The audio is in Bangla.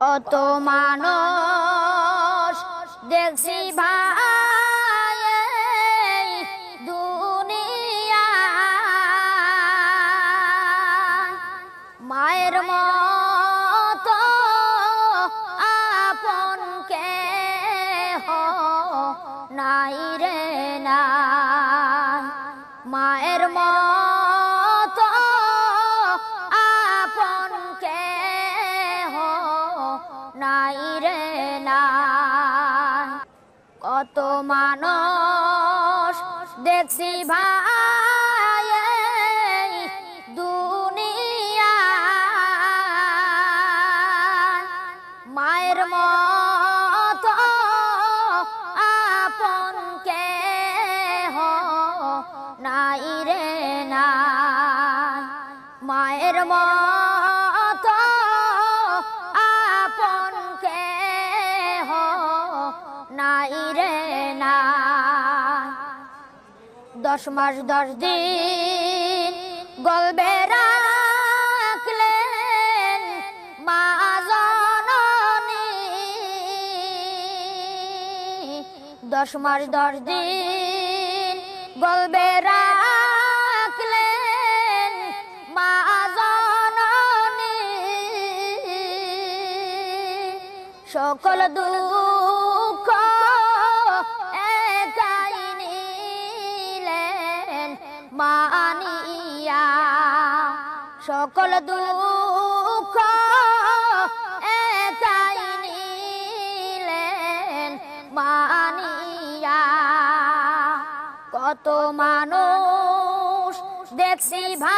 অত মানুষ দেখছি ভাই এই দুনিয়ায়, মায়ের মতো আপন কেহ নাই রে নাই, মায়ের মতো আপন কেহ নাই রে নাই। কত মানুষ দেখছি ভাই এই দুনিয়ায়, মায়ের মতো আপন কেহ নাই রে নাই, মায়ের মতো আপন কেহ নাই রে নাই। 10 মাস 10 দিন গলবে রাখলেন মা জননী, 10 মাস 10 দিন গলবে রাখলেন মা জননী, সকল দুঃখ একাই নিলেন মানিয়া, সকল দুঃখ একাই নিলেন মানিয়া। কত মানুষ দেখছি ভাই